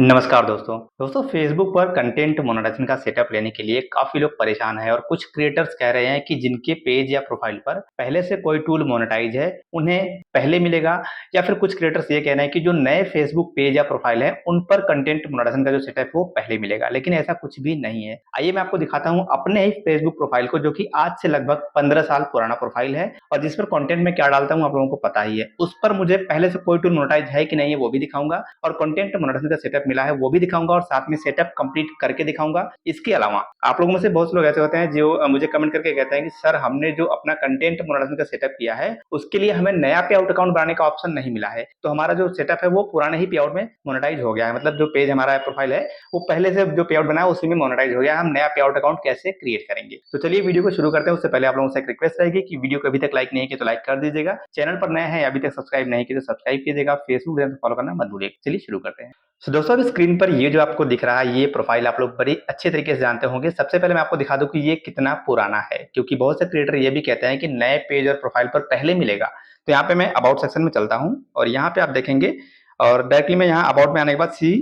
नमस्कार दोस्तों फेसबुक पर कंटेंट मोनेटाइजेशन का सेटअप लेने के लिए काफी लोग परेशान हैं और कुछ क्रिएटर्स कह रहे हैं कि जिनके पेज या प्रोफाइल पर पहले से कोई टूल मोनेटाइज है उन्हें पहले मिलेगा, या फिर कुछ क्रिएटर्स ये कह रहे हैं कि जो नए फेसबुक पेज या प्रोफाइल है उन पर कंटेंट मोनेटाइजेशन का जो सेटअप है वो पहले मिलेगा। लेकिन ऐसा कुछ भी नहीं है। आइए मैं आपको दिखाता हूँ अपने ही फेसबुक प्रोफाइल को, जो कि आज से लगभग 15 साल पुराना प्रोफाइल है और जिस पर कंटेंट में क्या डालता हूँ आप लोगों को पता ही है। उस पर मुझे पहले से कोई टूल मोनेटाइज है कि नहीं है वो भी दिखाऊंगा और कंटेंट मोनेटाइजेशन का सेटअप मिला है वो भी दिखाऊंगा और साथ में सेटअप कंप्लीट करके दिखाऊंगा। इसके अलावा आप लोगों में से बहुत से लोग ऐसे होते हैं जो मुझे कमेंट करके कहते हैं कि सर हमने जो अपना कंटेंट मोनेटाइजेशन का सेटअप किया है उसके लिए हमें नया पे आउट अकाउंट बनाने का ऑप्शन नहीं मिला है, तो हमारा जो सेटअप है वो पुराने ही पे आउट में मोनेटाइज हो गया है। मतलब जो पेज हमारा प्रोफाइल है वो पहले से जो पे आउट बना है उसी में मोनेटाइज हो गया है। हम नया पे आउट अकाउंट कैसे क्रिएट करेंगे, तो चलिए वीडियो को शुरू करते हैं। उससे पहले आप लोगों से एक रिक्वेस्ट रहेगी कि वीडियो को अभी तक लाइक नहीं किया तो लाइक कर दीजिएगा, चैनल पर नए हैं अभी तक सब्सक्राइब नहीं किया तो सब्सक्राइब कीजिएगा, फेसबुक फॉलो करना मत भूलिएगा। चलिए शुरू करते हैं। तो दोस्तों अभी स्क्रीन पर ये जो आपको दिख रहा है ये प्रोफाइल आप लोग बड़ी अच्छे तरीके से जानते होंगे। सबसे पहले मैं आपको दिखा दूं कि ये कितना पुराना है, क्योंकि बहुत से क्रिएटर ये भी कहते हैं कि नए पेज और प्रोफाइल पर पहले मिलेगा। तो यहाँ पे मैं अबाउट सेक्शन में चलता हूँ और यहाँ पे आप देखेंगे और डायरेक्टली मैं यहाँ अबाउट में आने के बाद सी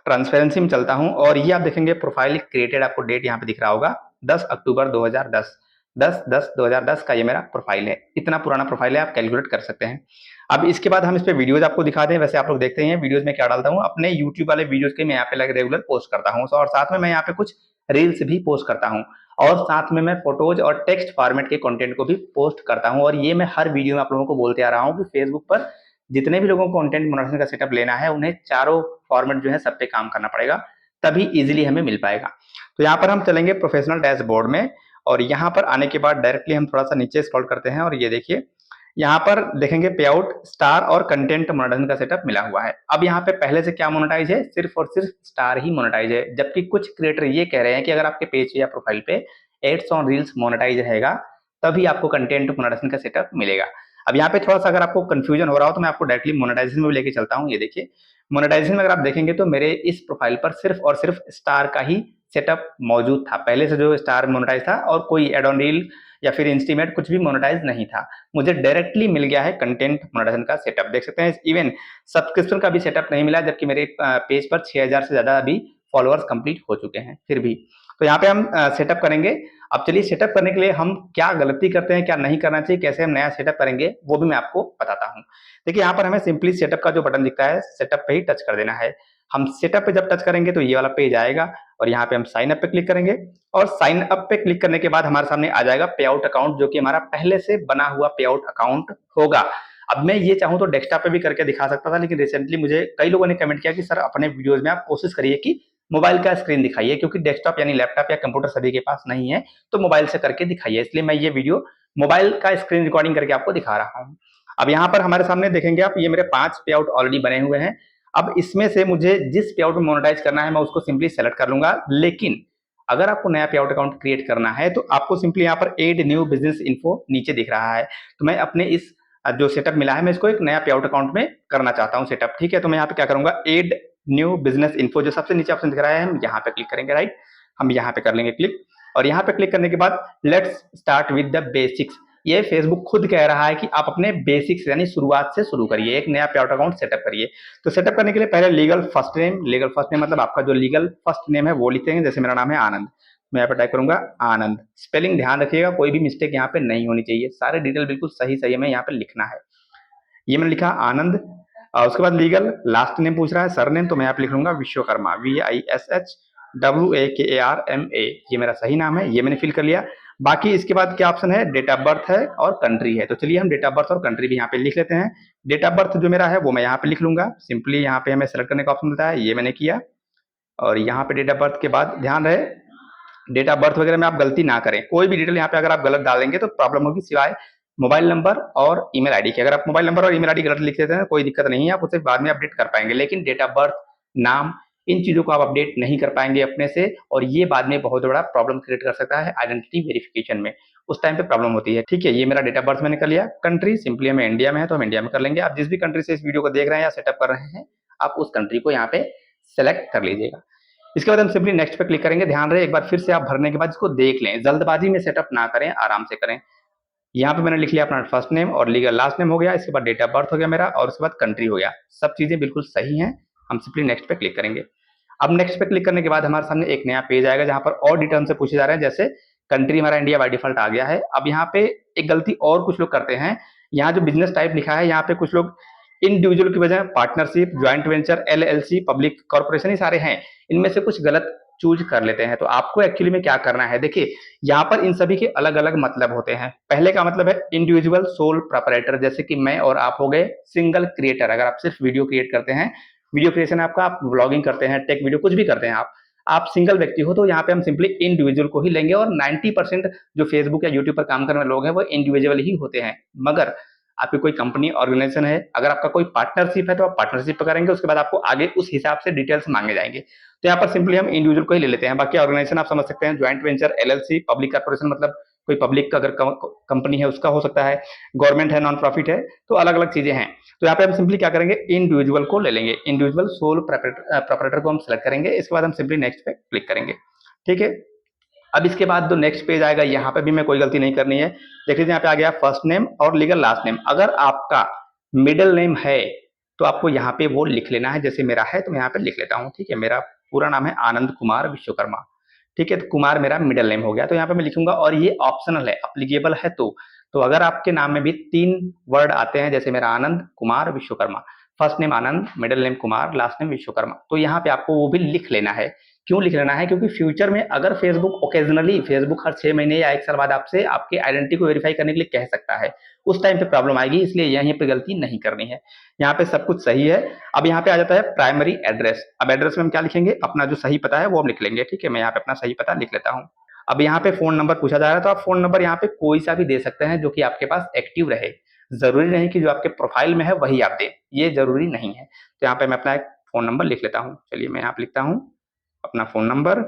ट्रांसपेरेंसी में चलता हूँ और ये आप देखेंगे प्रोफाइल क्रिएटेड, आपको डेट यहाँ पे दिख रहा होगा 10 अक्टूबर 2010, 10/10/2010 का ये मेरा प्रोफाइल है। इतना पुराना प्रोफाइल है, आप कैलकुलेट कर सकते हैं। अब इसके बाद हम इस पे वीडियोज आपको दिखा दें। वैसे आप लोग देखते हैं वीडियोज में क्या डालता हूँ, अपने यूट्यूब वाले वीडियोज के मैं यहाँ पे रेगुलर पोस्ट करता हूँ और साथ में मैं यहाँ पे कुछ रील्स भी पोस्ट करता हूँ और साथ में मैं फोटोज और टेक्स्ट फॉर्मेट के कंटेंट को भी पोस्ट करता हूँ। और ये मैं हर वीडियो में आप लोगों को बोलते आ रहा हूँ कि फेसबुक पर जितने भी लोगों को कंटेंट मोनेटाइजेशन का सेटअप लेना है उन्हें चारों फॉर्मेट जो है सब पे काम करना पड़ेगा, तभी इजीली हमें मिल पाएगा। तो यहाँ पर हम चलेंगे प्रोफेशनल डैशबोर्ड में और यहाँ पर आने के बाद डायरेक्टली हम थोड़ा सा नीचे स्क्रॉल करते हैं और ये देखिए यहाँ पर देखेंगे पे आउट स्टार और कंटेंट मोनेटाइजेशन का सेटअप मिला हुआ है। अब यहाँ पे पहले से क्या मोनेटाइज है, सिर्फ और सिर्फ स्टार ही मोनेटाइज है, जबकि कुछ क्रिएटर ये कह रहे हैं कि अगर आपके पेज या प्रोफाइल पे एड्स ऑन रील्स मोनेटाइज रहेगा तभी आपको कंटेंट मोनेटाइजेशन का सेटअप मिलेगा। अब यहाँ पे थोड़ा सा अगर आपको कंफ्यूजन हो रहा हो तो मैं आपको डायरेक्टली मोनेटाइजेशन में भी लेके चलता हूँ। ये देखिए मोनेटाइजेशन में अगर आप देखेंगे तो मेरे इस प्रोफाइल पर सिर्फ और सिर्फ स्टार का ही सेटअप मौजूद था, पहले से जो स्टार मोनेटाइज था और कोई एड ऑन रील या फिर इंस्टीमेट कुछ भी मोनेटाइज नहीं था। मुझे डायरेक्टली मिल गया है कंटेंट मोनेटाइजेशन का सेटअप। देख सकते हैं इवन सब्सक्रिप्शन का भी सेटअप नहीं मिला, जबकि मेरे पेज पर 6000 से ज्यादा अभी फॉलोअर्स कंप्लीट हो चुके हैं फिर भी। तो यहाँ पे हम सेटअप करेंगे। अब चलिए सेटअप करने के लिए हम क्या गलती करते हैं, क्या नहीं करना चाहिए, कैसे हम नया सेटअप करेंगे वो भी मैं आपको बताता हूँ। देखिए यहाँ पर हमें सिंपली सेटअप का जो बटन दिखता है सेटअप पे ही टच कर देना है। हम सेटअप पे जब टच करेंगे तो ये वाला पेज आएगा और यहाँ पे हम साइन अप पे क्लिक करेंगे और साइन अप पे क्लिक करने के बाद हमारे सामने आ जाएगा पे आउट अकाउंट, जो कि हमारा पहले से बना हुआ पे आउट अकाउंट होगा। अब मैं ये चाहूँ तो डेस्कटॉप पे भी करके दिखा सकता था, लेकिन रिसेंटली मुझे कई लोगों ने कमेंट किया कि सर अपने वीडियोज में आप कोशिश करिए कि मोबाइल का स्क्रीन दिखाइए, क्योंकि डेस्कटॉप यानी लैपटॉप या कंप्यूटर सभी के पास नहीं है, तो मोबाइल से करके दिखाइए। इसलिए मैं ये वीडियो मोबाइल का स्क्रीन रिकॉर्डिंग करके आपको दिखा रहा हूँ। अब यहाँ पर हमारे सामने देखेंगे आप, ये मेरे 5 पे आउट ऑलरेडी बने हुए हैं। अब इसमें से मुझे जिस पे आउट में मोनेटाइज करना है मैं उसको सिंपली सेलेक्ट कर लूंगा। लेकिन अगर आपको नया पे आउट अकाउंट क्रिएट करना है तो आपको सिंपली यहाँ पर एड न्यू बिजनेस इन्फो नीचे दिख रहा है। तो मैं अपने इस जो सेटअप मिला है मैं इसको एक नया पे आउट अकाउंट में करना चाहता हूँ सेटअप। ठीक है, तो मैं यहाँ पे क्या करूंगा, एड न्यू बिजनेस इन्फो जो सबसे नीचे ऑप्शन दिख रहा है हम यहाँ पे क्लिक करेंगे। राइट, हम यहाँ पे कर लेंगे क्लिक और यहाँ पे क्लिक करने के बाद let's start with the basics. ये फेसबुक खुद कह रहा है कि आप अपने बेसिक्स यानी शुरुआत से शुरू करिए, एक नया पे आउट अकाउंट सेटअप करिए। तो सेटअप करने के लिए पहले लीगल फर्स्ट नेम मतलब आपका जो लीगल फर्स्ट नेम है वो लिखते हैं। जैसे मेरा नाम है आनंद, मैं यहाँ पे टाइप करूंगा आनंद। स्पेलिंग ध्यान रखिएगा, कोई भी मिस्टेक यहाँ पे नहीं होनी चाहिए, सारे डिटेल बिल्कुल सही सही हमें यहाँ पे लिखना है। ये मैंने लिखा आनंद और उसके बाद लीगल लास्ट नेम पूछ रहा है सर नेम, तो मैं यहाँ पे लिख लूंगा विश्वकर्मा, VISHWAKRMA। ये मेरा सही नाम है, ये मैंने फिल कर लिया। बाकी इसके बाद क्या ऑप्शन है, डेट ऑफ बर्थ है और कंट्री है। तो चलिए हम डेट ऑफ बर्थ और कंट्री भी यहाँ पे लिख लेते हैं। डेट ऑफ बर्थ जो मेरा है वो मैं यहाँ पे लिख लूंगा। सिंपली यहाँ पे हमें सेलेक्ट करने का ऑप्शन मिलता है, ये मैंने किया और यहाँ पे डेट ऑफ बर्थ के बाद ध्यान रहे डेट ऑफ बर्थ वगैरह में आप गलती ना करें। कोई भी डिटेल यहाँ पे अगर आप गलत डालेंगे तो प्रॉब्लम होगी, सिवाय मोबाइल नंबर और ईमेल आईडी की। अगर आप मोबाइल नंबर और ईमेल आईडी गलत लिख देते हैं कोई दिक्कत नहीं है, आप उसे बाद में अपडेट कर पाएंगे। लेकिन डेट ऑफ बर्थ, नाम, इन चीजों को आप अपडेट नहीं कर पाएंगे अपने से और ये बाद में बहुत बड़ा प्रॉब्लम क्रिएट कर सकता है आइडेंटिटी वेरिफिकेशन में, उस टाइम पे प्रॉब्लम होती है। ठीक है, ये मेरा डेट ऑफ बर्थ मैंने कर लिया। कंट्री सिंपली हमें इंडिया में है तो हम इंडिया में कर लेंगे। आप जिस भी कंट्री से इस वीडियो को देख रहे हैं या सेटअप कर रहे हैं आप उस कंट्री को यहाँ पे सेलेक्ट कर लीजिएगा। इसके बाद हम सिंपली नेक्स्ट पे क्लिक करेंगे। ध्यान रहे एक बार फिर से आप भरने के बाद इसको देख लें, जल्दबाजी में सेटअप ना करें, आराम से करें। यहाँ पे मैंने लिख लिया अपना फर्स्ट नेम और लीगल लास्ट नेम हो गया, इसके बाद डेट ऑफ बर्थ हो गया मेरा और उसके बाद कंट्री हो गया। सब चीजें बिल्कुल सही हैं, हम सिंपली नेक्स्ट पे क्लिक करेंगे। अब नेक्स्ट पे क्लिक करने के बाद हमारे सामने एक नया पेज आएगा जहां पर और डिटेल से पूछे जा रहे हैं, जैसे कंट्री हमारा इंडिया बाय डिफॉल्ट आ गया है। अब यहाँ पे एक गलती और कुछ लोग करते हैं, यहाँ जो बिजनेस टाइप लिखा है यहाँ पे कुछ लोग इंडिविजुअल की बजाय partnership, joint venture, LLC, public corporation ही सारे हैं, इनमें से कुछ गलत चूज कर लेते हैं। तो आपको एक्चुअली में क्या करना है, देखिए यहाँ पर इन सभी के अलग अलग मतलब होते हैं। पहले का मतलब है इंडिविजुअल सोल प्रोपराइटर, जैसे कि मैं और आप हो गए सिंगल क्रिएटर। अगर आप सिर्फ वीडियो क्रिएट करते हैं, वीडियो क्रिएशन आपका, आप व्लॉगिंग करते हैं, टेक वीडियो कुछ भी करते हैं आप सिंगल व्यक्ति हो, तो यहाँ पे हम सिंपली इंडिविजुअल को ही लेंगे। और 90% जो फेसबुक या यूट्यूब पर काम करने वाले लोग हैं वो इंडिविजुअल ही होते हैं। मगर आपकी कोई कंपनी ऑर्गेनाइजेशन है, अगर आपका कोई पार्टनरशिप है तो आप पार्टनरशिप पर करेंगे, उसके बाद आपको आगे उस हिसाब से डिटेल्स मांगे जाएंगे। तो यहाँ पर सिंपली हम इंडिविजुअल को ही ले लेते हैं। बाकी ऑर्गेनाइजेशन आप समझ सकते हैं, joint venture, LLC, public corporation, मतलब कोई पब्लिक का अगर कंपनी है उसका हो सकता है, गवर्नमेंट है, नॉन प्रॉफिट है, तो अलग अलग चीजें हैं। तो यहाँ पे हम सिंपली क्या करेंगे, इंडिविजुअल को ले लेंगे, इंडिविजुअल सोल प्रोपराइटर को हम सेलेक्ट करेंगे। इसके बाद हम सिंपली नेक्स्ट पे क्लिक करेंगे, ठीक है। अब इसके बाद जो नेक्स्ट पेज आएगा, यहाँ पे भी मैं कोई गलती नहीं करनी है। देख लीजिए यहाँ पे आ गया फर्स्ट नेम और लीगल लास्ट नेम। अगर आपका मिडिल नेम है तो आपको यहाँ पे वो लिख लेना है, जैसे मेरा है तो मैं यहाँ पे लिख लेता हूँ, ठीक है। मेरा पूरा नाम है आनंद कुमार विश्वकर्मा, ठीक है। तो कुमार मेरा मिडिल नेम हो गया, तो यहाँ पे मैं लिखूंगा। और ये ऑप्शनल है, अप्लीकेबल है तो अगर आपके नाम में भी 3 वर्ड आते हैं, जैसे मेरा Anand Kumar Vishwakarma, first name Anand, middle name Kumar, last name Vishwakarma, तो यहाँ पे आपको वो भी लिख लेना है। क्यों लिख लेना है, क्योंकि फ्यूचर में अगर फेसबुक ओकेजनली, फेसबुक हर 6 महीने या 1 साल बाद आपसे आपकी आइडेंटिटी को वेरीफाई करने के लिए कह सकता है, उस टाइम पे प्रॉब्लम आएगी, इसलिए यहीं पे गलती नहीं करनी है। यहाँ पे सब कुछ सही है। अब यहाँ पे आ जाता है प्राइमरी एड्रेस। अब एड्रेस में हम क्या लिखेंगे, अपना जो सही पता है वो हम लिख लेंगे, ठीक है। मैं यहाँ पे अपना सही पता लिख लेता हूँ। अब यहाँ पे फोन नंबर पूछा जा रहा है, तो आप फोन नंबर यहाँ पे कोई सा भी दे सकते हैं जो कि आपके पास एक्टिव रहे। जरूरी नहीं कि जो आपके प्रोफाइल में है वही आप दें, ये जरूरी नहीं है। तो यहाँ पे मैं अपना एक फोन नंबर लिख लेता हूँ। चलिए मैं यहाँ पे लिखता हूँ अपना फोन नंबर।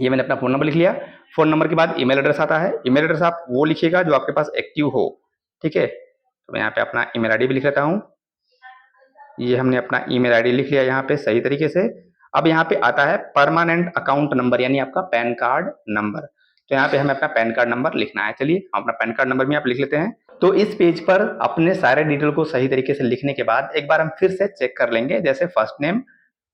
ये मैंने अपना फोन नंबर लिख लिया। फोन नंबर के बाद ईमेल एड्रेस आता है। ईमेल एड्रेस आप वो लिखिएगा जो आपके पास एक्टिव हो, ठीक है। तो मैं यहाँ पे अपना ईमेल आईडी भी लिख लेता हूँ। ये हमने अपना ईमेल आईडी लिख लिया यहाँ पे सही तरीके से। अब यहाँ पे आता है परमानेंट अकाउंट नंबर, यानी आपका पैन कार्ड नंबर। तो यहाँ पे हमें अपना पैन कार्ड नंबर लिखना है। चलिए हम अपना पैन कार्ड नंबर भी आप लिख लेते हैं। तो इस पेज पर अपने सारे डिटेल को सही तरीके से लिखने के बाद एक बार हम फिर से चेक कर लेंगे, जैसे फर्स्ट नेम,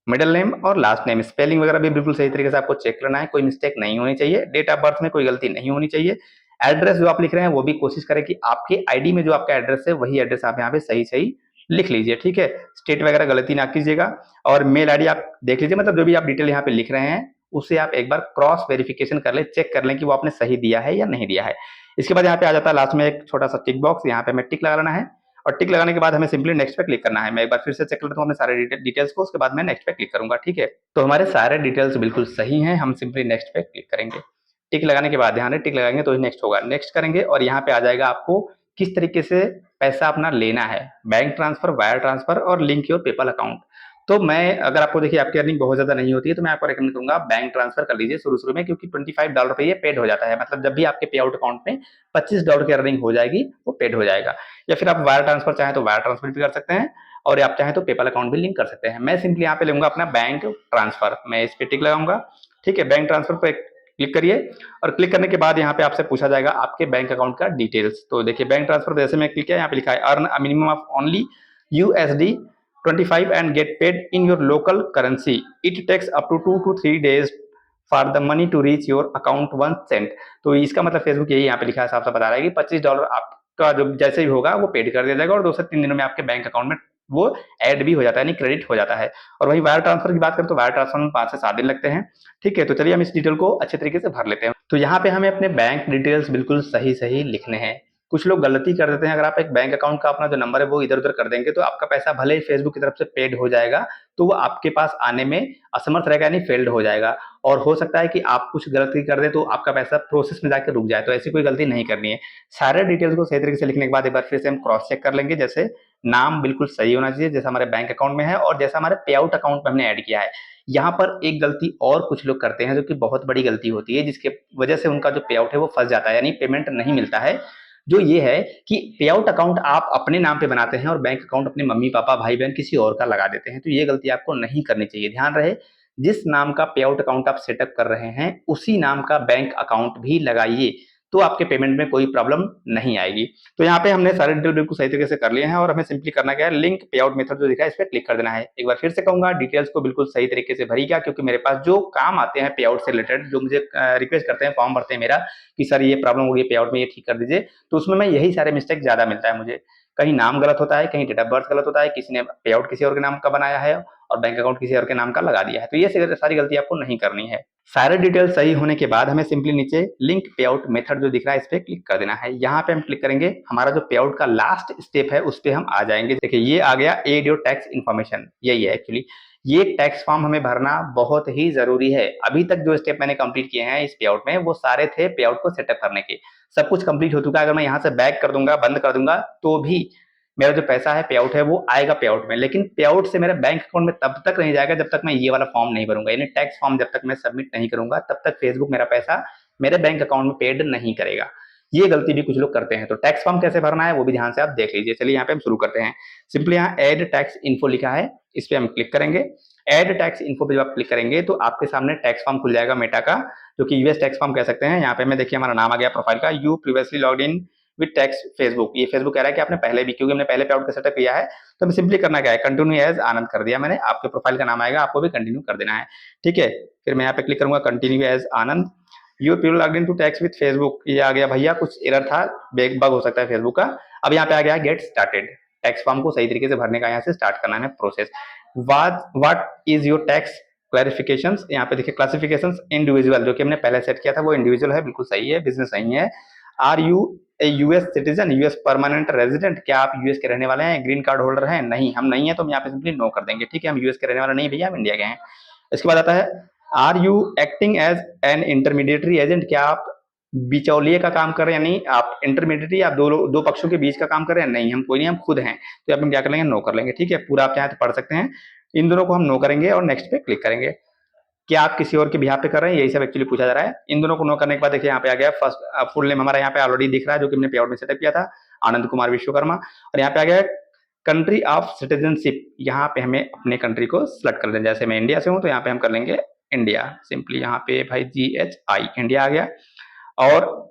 मिडिल नेम और लास्ट नेम, स्पेलिंग वगैरह भी बिल्कुल सही तरीके से आपको चेक करना है, कोई मिस्टेक नहीं होनी चाहिए, डेट ऑफ बर्थ में कोई गलती नहीं होनी चाहिए। एड्रेस जो आप लिख रहे हैं वो भी कोशिश करें कि आपके आईडी में जो आपका एड्रेस है वही एड्रेस आप यहाँ पे सही सही लिख लीजिए, ठीक है। स्टेट वगैरह गलती ना कीजिएगा। और मेल आईडी आप देख लीजिए, मतलब जो भी आप डिटेल यहाँ पे लिख रहे हैं उसे आप एक बार क्रॉस वेरिफिकेशन कर ले, चेक कर लें कि वो आपने सही दिया है या नहीं दिया है। इसके बाद यहाँ पे आ जाता है लास्ट में एक छोटा सा टिक बॉक्स, यहाँ पे हमें टिक लगाना है। और टिक लगाने के बाद हमें सिंपली नेक्स्ट पे क्लिक करना है। मैं एक बार फिर से चेक कर लेता हूँ अपने सारे डिटेल्स को, उसके बाद मैं नेक्स्ट पे क्लिक करूंगा, ठीक है। तो हमारे सारे डिटेल्स बिल्कुल सही हैं, हम सिंपली नेक्स्ट पे क्लिक करेंगे। टिक लगाने के बाद, ध्यान है टिक लगाएंगे तो ही नेक्स्ट होगा, नेक्स्ट करेंगे और यहाँ पे आ जाएगा आपको किस तरीके से पैसा अपना लेना है, बैंक ट्रांसफर, वायर ट्रांसफर और लिंक योर पेपल अकाउंट। तो मैं, अगर आपको देखिए आपकी अर्निंग बहुत ज्यादा नहीं होती है तो मैं आपको रेकमेंड करूंगा बैंक ट्रांसफर कर लीजिए शुरू में, क्योंकि $25 पे ये पेड हो जाता है। मतलब जब भी आपके पे आउट अकाउंट में $25 की अर्निंग हो जाएगी वो पेड हो जाएगा। या फिर आप वायर ट्रांसफर चाहें तो वायर ट्रांसफर भी कर सकते हैं, और आप चाहें तो पेपल अकाउंट भी लिंक कर सकते हैं। मैं सिंपली यहाँ पे लूंगा अपना बैंक ट्रांसफर, मैं इस पे टिक लगाऊंगा, ठीक है। बैंक ट्रांसफर पे क्लिक करिए और क्लिक करने के बाद यहाँ पे आपसे पूछा जाएगा आपके बैंक अकाउंट का डिटेल्स। तो देखिए बैंक ट्रांसफर जैसे मैं क्लिक किया, यहाँ पे लिखा है earn a minimum of only USD 25 and get paid in your local currency. It takes up to 2 to 3 days for the money to reach your account once sent. तो इसका मतलब फेसबुक यही यहाँ पे लिखा है, साफ साफ बता रहा है कि $25 आपका जो जैसे भी होगा वो पेड कर दिया जाएगा और 2 से 3 दिनों में आपके बैंक अकाउंट में वो ऐड भी हो जाता है, यानी क्रेडिट हो जाता है। और वही वायर ट्रांसफर की बात करें तो वायर ट्रांसफर में 5 से 7 दिन लगते हैं, ठीक है। तो चलिए हम इस डिटेल को अच्छे तरीके से भर लेते हैं। तो यहाँ पे हमें अपने बैंक डिटेल्स बिल्कुल सही सही लिखने हैं। कुछ लोग गलती कर देते हैं, अगर आप एक बैंक अकाउंट का अपना जो नंबर है वो इधर उधर कर देंगे तो आपका पैसा भले ही फेसबुक की तरफ से पेड हो जाएगा तो वो आपके पास आने में असमर्थ रहेगा, यानी फेल्ड हो जाएगा। और हो सकता है कि आप कुछ गलती कर दें तो आपका पैसा प्रोसेस में जाकर रुक जाए, तो ऐसी कोई गलती नहीं करनी है। सारे डिटेल्स को सही तरीके से लिखने के बाद एक बार फिर से हम क्रॉस चेक कर लेंगे, जैसे नाम बिल्कुल सही होना चाहिए जैसा हमारे बैंक अकाउंट में है और जैसा हमारे पे आउट अकाउंट में हमने ऐड किया है। यहाँ पर एक गलती और कुछ लोग करते हैं जो कि बहुत बड़ी गलती होती है, जिसके वजह से उनका जो पे आउट है वो फंस जाता है, यानी पेमेंट नहीं मिलता है। जो ये है कि पे आउट अकाउंट आप अपने नाम पे बनाते हैं और बैंक अकाउंट अपने मम्मी पापा भाई बहन किसी और का लगा देते हैं, तो ये गलती आपको नहीं करनी चाहिए। ध्यान रहे, जिस नाम का पे आउट अकाउंट आप सेटअप कर रहे हैं उसी नाम का बैंक अकाउंट भी लगाइए, तो आपके पेमेंट में कोई प्रॉब्लम नहीं आएगी। तो यहाँ पे हमने सारे डिटेल बिल्कुल सही तरीके से कर लिए हैं और हमें सिंपली करना क्या है, लिंक पे आउट मेथड जो दिखा है इस पर क्लिक कर देना है। एक बार फिर से कहूंगा, डिटेल्स को बिल्कुल सही तरीके से भरिएगा, क्योंकि मेरे पास जो काम आते हैं पे आउट से रिलेटेड, जो मुझे रिक्वेस्ट करते हैं, फॉर्म भरते हैं मेरा कि सर ये प्रॉब्लम हो गई पे आउट में, ये ठीक कर दीजिए, तो उसमें मैं यही सारे मिस्टेक ज्यादा मिलता है मुझे। कहीं नाम गलत होता है, कहीं डेट ऑफ बर्थ गलत होता है, किसी ने पे आउट किसी और के नाम का बनाया है और बैंक अकाउंट किसी और के नाम का लगा दिया है। तो ये सारी गलती आपको नहीं करनी है। सारे डिटेल सही होने के बाद हमें सिंपली नीचे लिंक पे आउट मेथड जो दिख रहा है इस पे क्लिक कर देना है। यहाँ पे हम क्लिक करेंगे, हमारा जो पे आउट का लास्ट स्टेप है उस पे हम आ जाएंगे। देखिए ये आ गया, एड योर टैक्स इन्फॉर्मेशन, यही है एक्चुअली। ये टैक्स फॉर्म हमें भरना बहुत ही जरूरी है। अभी तक जो स्टेप मैंने कंप्लीट किए हैं इस पे आउट में, वो सारे थे पे आउट को सेटअप करने के, सब कुछ कंप्लीट हो चुका है। अगर मैं यहाँ से बैक कर दूंगा, बंद कर दूंगा, तो भी मेरा जो पैसा है पे आउट है वो आएगा पे आउट में, लेकिन पे आउट से मेरे बैंक अकाउंट में तब तक नहीं जाएगा जब तक मैं ये वाला फॉर्म नहीं भरूंगा, यानी टैक्स फॉर्म जब तक मैं सबमिट नहीं करूंगा तब तक फेसबुक मेरा पैसा मेरे बैंक अकाउंट में पेड नहीं करेगा। ये गलती भी कुछ लोग करते हैं। तो टैक्स फॉर्म कैसे भरना है वो भी ध्यान से आप देख लीजिए। चलिए यहाँ पे हम शुरू करते हैं। सिंपली यहाँ एड टैक्स इन्फो लिखा है, इस पे हम क्लिक करेंगे। एड टैक्स इन्फो पे जब आप क्लिक करेंगे तो आपके सामने टैक्स फॉर्म खुल जाएगा मेटा का, जो कि यूएस टैक्स फॉर्म कह सकते हैं। यहाँ पे मैं देखिए हमारा नाम आ गया प्रोफाइल का, you previously logged in with tax Facebook. ये फेसबुक कह रहा है कि आपने पहले भी, क्योंकि हमने पहले पे आउट का सेटअप किया है, तो हमें सिंपली करना क्या है, कंटिन्यू एज आनंद कर दिया मैंने। आपके प्रोफाइल का नाम आएगा, आपको भी कंटिन्यू कर देना है, ठीक है। फिर मैं यहाँ पे क्लिक करूंगा continue as Anand, you people logged in to tax with Facebook. ये आ गया भैया, कुछ एरर था, बग हो सकता है फेसबुक का। अब यहाँ पे आ गया गेट स्टार्टेड, टैक्स फॉर्म को सही तरीके से भरने का यहाँ से स्टार्ट करना है process. What is your tax clarification, यहाँ पे देखिए क्लासिफिकेशन इंडिविजुअल, जो कि हमने पहले सेट किया था वो इंडिविजुअल है, बिल्कुल सही है, बिजनेस नहीं है। Are you a US citizen, US permanent resident, क्या आप यूएस के रहने वाले हैं, ग्रीन कार्ड होल्डर हैं? नहीं, हम नहीं है, तो हम यहाँ पे सिंपली नो कर देंगे, ठीक है। हम यूएस के रहने वाले नहीं भैया, हम इंडिया के हैं। इसके बाद आता है are you acting as an intermediary agent, क्या आप बिचौलिए का काम कर रहे हैं? नहीं, आप इंटरमीडिएटरी, आप दो पक्षों के बीच का काम कर रहे हैं? नहीं, हम कोई नहीं, हम खुद हैं। तो आप हम क्या कर लेंगे, नो कर लेंगे, ठीक है। पूरा आप चाहे तो पढ़ सकते हैं। इन दोनों को हम नो करेंगे और नेक्स्ट पे क्लिक करेंगे। क्या आप किसी और के बिहाफ पे कर रहे हैं, यही सब एक्चुअली पूछा जा रहा है। इन दोनों को नो करने के बाद देखिए यहाँ पे आ गया फर्स्ट फुल नेम, हमारा यहाँ पे ऑलरेडी दिख रहा है, जो कि हमने पे आउट में सेटअप किया था, आनंद कुमार विश्वकर्मा। और यहाँ पे आ गया कंट्री ऑफ सिटीजनशिप, यहाँ पे हमें अपने कंट्री को सिलेक्ट कर लेना। जैसे मैं इंडिया से हूँ तो यहाँ पे हम कर लेंगे इंडिया, सिंपली यहाँ पे भाई GHI इंडिया आ गया। और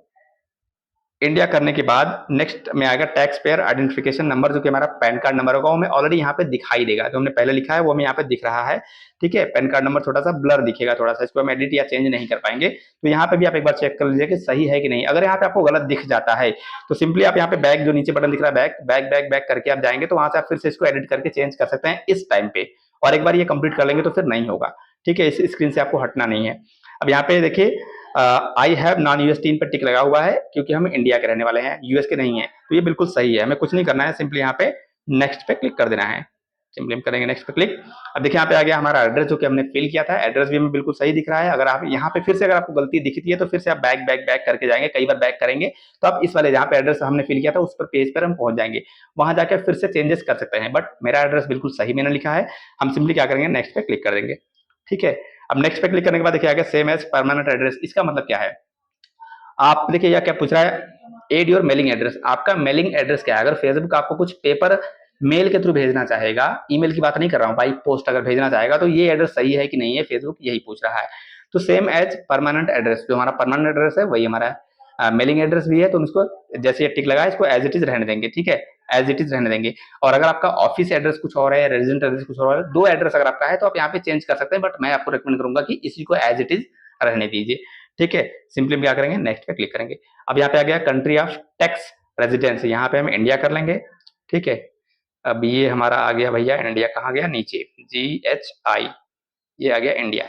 इंडिया करने के बाद नेक्स्ट में आएगा टैक्स पेयर आइडेंटिफिकेशन नंबर, जो कि हमारा पैन कार्ड नंबर होगा, वो हमें ऑलरेडी यहाँ पे दिखाई देगा, जो हमने पहले लिखा है वो हमें यहाँ पे दिख रहा है, ठीक है। पैन कार्ड नंबर थोड़ा सा ब्लर दिखेगा, थोड़ा सा इसको हम एडिट या चेंज नहीं कर पाएंगे। तो यहाँ पे भी आप एक बार चेक कर लीजिए कि सही है कि नहीं। अगर यहाँ पे आपको गलत दिख जाता है तो सिंपली आप यहाँ पे बैक, जो नीचे बटन दिख रहा है बैक बैक बैक बैक करके आप जाएंगे, तो वहां से आप फिर से इसको एडिट करके चेंज कर सकते हैं इस टाइम पे। और एक बार ये कंप्लीट कर लेंगे तो फिर नहीं होगा, ठीक है। इस स्क्रीन से आपको हटना नहीं है। अब यहाँ पे देखिए I have non US tin पर टिक लगा हुआ है, क्योंकि हम इंडिया के रहने वाले हैं, यूएस के नहीं है। तो ये बिल्कुल सही है, हमें कुछ नहीं करना है, सिंपली यहाँ पे नेक्स्ट पे क्लिक कर देना है। सिंपली हम करेंगे नेक्स्ट पे क्लिक। अब देखिए यहाँ पे आ गया हमारा एड्रेस, जो कि हमने फिल किया था, एड्रेस भी हमें बिल्कुल सही दिख रहा है। अगर आप यहाँ पे फिर से, अगर आपको गलती दिखती है तो फिर से आप बैक बैक बैक करके जाएंगे, कई बार बैक करेंगे तो आप इस वाले जहाँ पे एड्रेस हमने फिल किया था उस पर पेज पर हम पहुंच जाएंगे, वहां जाकर फिर से चेंजेस कर सकते हैं। बट मेरा एड्रेस बिल्कुल सही मैंने लिखा है, हम सिंपली क्या करेंगे, नेक्स्ट पे क्लिक कर देंगे, ठीक है। अब नेक्स्ट पे क्लिक करने के बाद देखिए आगे सेम एज परमानेंट एड्रेस, इसका मतलब क्या है, आप देखिए यह क्या पूछ रहा है, एड योर मेलिंग एड्रेस, आपका मेलिंग एड्रेस क्या है। अगर फेसबुक आपको कुछ पेपर मेल के थ्रू भेजना चाहेगा, ईमेल की बात नहीं कर रहा हूं, बाई पोस्ट अगर भेजना चाहेगा, तो ये एड्रेस सही है कि नहीं है, फेसबुक यही पूछ रहा है। तो सेम एज परमानेंट एड्रेस, जो हमारा परमानेंट एड्रेस है वही हमारा मेलिंग एड्रेस भी है, तो इसको जैसे ये टिक लगा है इसको एज इट इज रहने देंगे, ठीक है, एज इट इज रहने देंगे। और अगर आपका ऑफिस एड्रेस कुछ और है, रेजिडेंट एड्रेस कुछ और है, दो एड्रेस अगर आपका है तो आप यहाँ पे चेंज कर सकते हैं, बट मैं आपको रिकमेंड करूंगा कि इसी को एज इट इज रहने दीजिए, ठीक है। सिंपली हम क्या करेंगे, नेक्स्ट पे क्लिक करेंगे। अब यहाँ पे आ गया कंट्री ऑफ टैक्स रेजिडेंस, यहाँ पे हम इंडिया कर लेंगे, ठीक है। अब ये हमारा आ गया भैया इंडिया, कहाँ गया, नीचे GHI, ये आ गया इंडिया,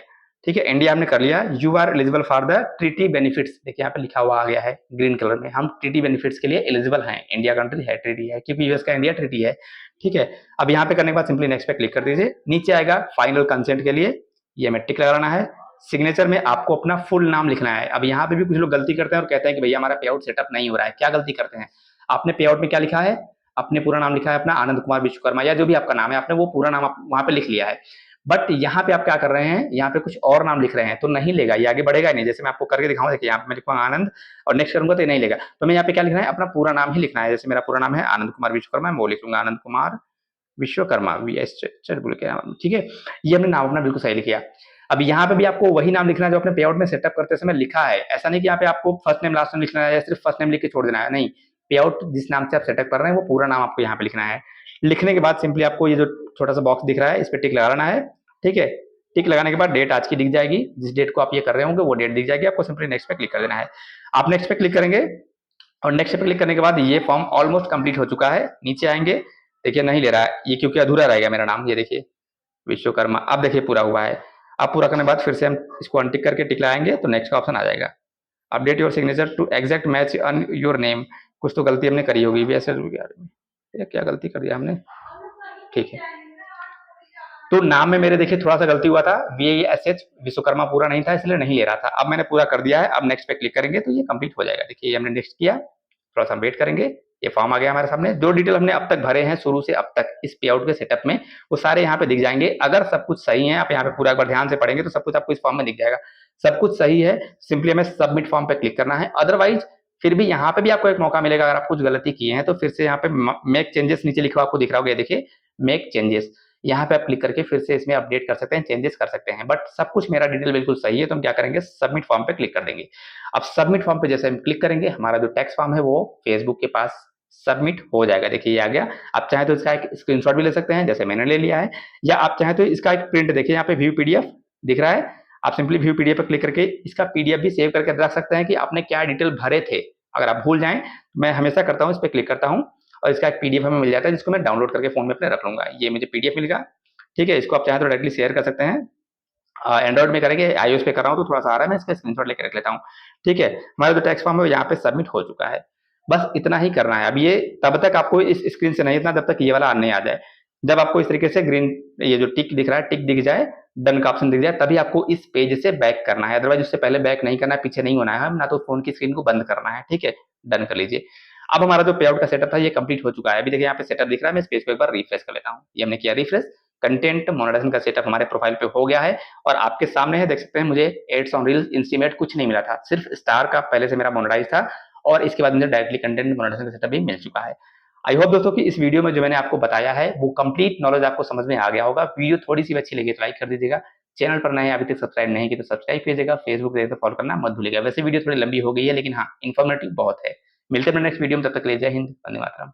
ठीक है। इंडिया हमने कर लिया। You are eligible for the treaty benefits, देखिए यहाँ पे लिखा हुआ आ गया है ग्रीन कलर में, हम ट्रीटी बेनिफिट्स के लिए एलिजिबल हैं, इंडिया कंट्री है, ट्रीटी है, क्योंकि यूएस का इंडिया ट्रीटी है, ठीक है। अब यहाँ पे करने के बाद सिंपली नेक्स्ट पे क्लिक कर दीजिए। नीचे आएगा फाइनल कंसेंट के लिए, ये हमें टिक लगाना है। सिग्नेचर में आपको अपना फुल नाम लिखना है। अब यहाँ पे भी कुछ लोग गलती करते हैं और कहते हैं कि भैया हमारा पे आउट सेटअप नहीं हो रहा है। क्या गलती करते हैं, आपने पे आउट में क्या लिखा है, अपने पूरा नाम लिखा है अपना, आनंद कुमार विश्वकर्मा, या जो भी आपका नाम है आपने वो पूरा नाम वहां पे लिख लिया है। बट यहाँ पे आप क्या कर रहे हैं, यहाँ पे कुछ और नाम लिख रहे हैं, तो नहीं लेगा, ये आगे बढ़ेगा नहीं। जैसे मैं आपको करके दिखाऊंगा, देखिए यहाँ पे मैं लिखूंगा आनंद और नेक्स्ट करूंगा तो ये नहीं लेगा। तो मैं यहाँ पे क्या लिखना है, अपना पूरा नाम ही लिखना है। जैसे मेरा पूरा नाम है आनंद कुमार विश्वकर्मा, मैं वो लिखूंगा आनंद कुमार विश्वकर्मा, VS बोल के, ठीक है। ये हमने नाम अपना बिल्कुल सही लिखा। अब यहाँ पे भी आपको वही नाम लिखना है जो अपने पे आउट में सेटअप करते समय लिखा है। ऐसा नहीं कि यहाँ पे आपको फर्स्ट नेम लास्ट नेम लिखना है या सिर्फ फर्स्ट नेम लिख के छोड़ देना है, नहीं, पे आउट जिस नाम से आप सेटअप कर रहे हैं वो पूरा नाम आपको यहाँ पे लिखना है। लिखने के बाद सिंपली आपको ये जो छोटा सा बॉक्स दिख रहा है इस पर टिक लगाना है, ठीक है। टिक लगाने के बाद डेट आज की दिख जाएगी, जिस डेट को आप ये कर रहे होंगे वो डेट दिख जाएगी, आपको सिंपली नेक्स्ट पे क्लिक कर देना है। आप नेक्स्ट पे क्लिक करेंगे और नेक्स्ट पे क्लिक करने के बाद ये फॉर्म ऑलमोस्ट कंप्लीट हो चुका है। नीचे आएंगे, देखिए नहीं ले रहा है ये, क्योंकि अधूरा रहेगा मेरा नाम, ये देखिए विश्वकर्मा, अब देखिए पूरा हुआ है। अब पूरा करने के बाद फिर से हम इसको अनटिक करके टिक लगाएंगे तो नेक्स्ट का ऑप्शन आ जाएगा। Update your signature to exact match on your name. कुछ तो गलती हमने करी होगी वैसे, ये क्या गलती कर दिया हमने, ठीक है। तो नाम में मेरे देखिए थोड़ा सा गलती हुआ था, VASH विश्वकर्मा पूरा नहीं था इसलिए नहीं ले रहा था, अब मैंने पूरा कर दिया है। अब नेक्स्ट पे क्लिक करेंगे तो ये कंप्लीट हो जाएगा। देखिए हमने नेक्स्ट किया, थोड़ा सा वेट करेंगे, ये फॉर्म आ गया हमारे सामने। जो डिटेल हमने अब तक भरे हैं शुरू से अब तक इस पे आउट के सेटअप में, वो सारे यहाँ पे दिख जाएंगे। अगर सब कुछ सही है, आप यहाँ पे पूरा एक बार ध्यान से पढ़ेंगे तो सब कुछ आपको इस फॉर्म में दिख जाएगा। सब कुछ सही है, सिंपली हमें सबमिट फॉर्म पे क्लिक करना है। अदरवाइज फिर भी यहाँ पे भी आपको एक मौका मिलेगा, अगर आप कुछ गलती किए हैं तो फिर से यहाँ पे मेक चेंजेस नीचे लिखा आपको दिख रहा होगा, देखिए मेक चेंजेस, यहाँ पे आप क्लिक करके फिर से इसमें अपडेट कर सकते हैं, चेंजेस कर सकते हैं। बट सब कुछ मेरा डिटेल बिल्कुल सही है तो हम क्या करेंगे, सबमिट फॉर्म पे क्लिक कर देंगे। अब सबमिट फॉर्म पे जैसे हम क्लिक करेंगे, हमारा जो टैक्स फॉर्म है वो फेसबुक के पास सबमिट हो जाएगा। देखिए ये आ गया। आप चाहें तो इसका एक स्क्रीनशॉट भी ले सकते हैं जैसे मैंने ले लिया है, या आप चाहें तो इसका एक प्रिंट, देखिए यहाँ पे व्यू पीडीएफ दिख रहा है, आप सिंपली व्यू पीडीएफ पर क्लिक करके इसका पीडीएफ भी सेव करके रख सकते हैं कि आपने क्या डिटेल भरे थे। अगर आप भूल जाएं, मैं हमेशा करता हूँ, इस पर क्लिक करता हूँ और इसका एक पीडीएफ हमें मिल जाता है जिसको मैं डाउनलोड करके फोन में अपने रख लूंगा। ये मुझे पीडीएफ मिल गया, ठीक है। इसको आप चाहें तो डायरेक्टली शेयर कर सकते हैं। एंड्रॉइड में करेंगे, iOS पे कर रहा हूँ तो थोड़ा सा आ रहा है, मैं इसका स्क्रीनशॉट लेकर रख लेता हूँ, ठीक है। हमारा जो टैक्स फॉर्म है यहाँ पे सबमिट हो चुका है। बस इतना ही करना है। अब ये तब तक आपको इस स्क्रीन से नहीं इतना, जब तक ये वाला नहीं आ जाए। जब आपको इस तरीके से ग्रीन ये जो टिक दिख रहा है, टिक दिख जाए, डन का ऑप्शन दिख जाए, तभी आपको इस पेज से बैक करना है। अदरवाइज उससे पहले बैक नहीं करना है, पीछे नहीं होना है, ना तो फोन की स्क्रीन को बंद करना है, ठीक है। डन कर लीजिए। अब हमारा जो पे आउट का सेटअप था ये कंप्लीट हो चुका है। अभी देखिए यहाँ पे सेटअप दिख रहा है, मैं इस पेज को एक बार रिफ्रेश कर लेता हूँ। ये हमने किया रिफ्रेश, कंटेंट मोनेटाइजेशन का सेटअप हमारे प्रोफाइल पे हो गया है और आपके सामने है, देख सकते हैं। मुझे एड्स ऑन रील्स इंस्टीमेट कुछ नहीं मिला था, सिर्फ स्टार का पहले से मेरा मोनेटाइज था और इसके बाद मुझे डायरेक्टली कंटेंट मोनेटाइजेशन का सेटअप भी मिल चुका है। आई होप दोस्तों कि इस वीडियो में जो मैंने आपको बताया है वो कंप्लीट नॉलेज आपको समझ में आ गया होगा। वीडियो थोड़ी सी अच्छी लगी तो लाइक कर दीजिएगा, चैनल पर नए अभी तक सब्सक्राइब नहीं किया तो सब्सक्राइब कीजिएगा, फेसबुक पे तो फॉलो करना मत भूलिएगा। वैसे वीडियो थोड़ी लंबी हो गई है लेकिन हाँ इन्फॉर्मेटिव बहुत है। मिलते हैं नेक्स्ट वीडियो में, तब तक के लिए जय हिंद, वंदे मातरम।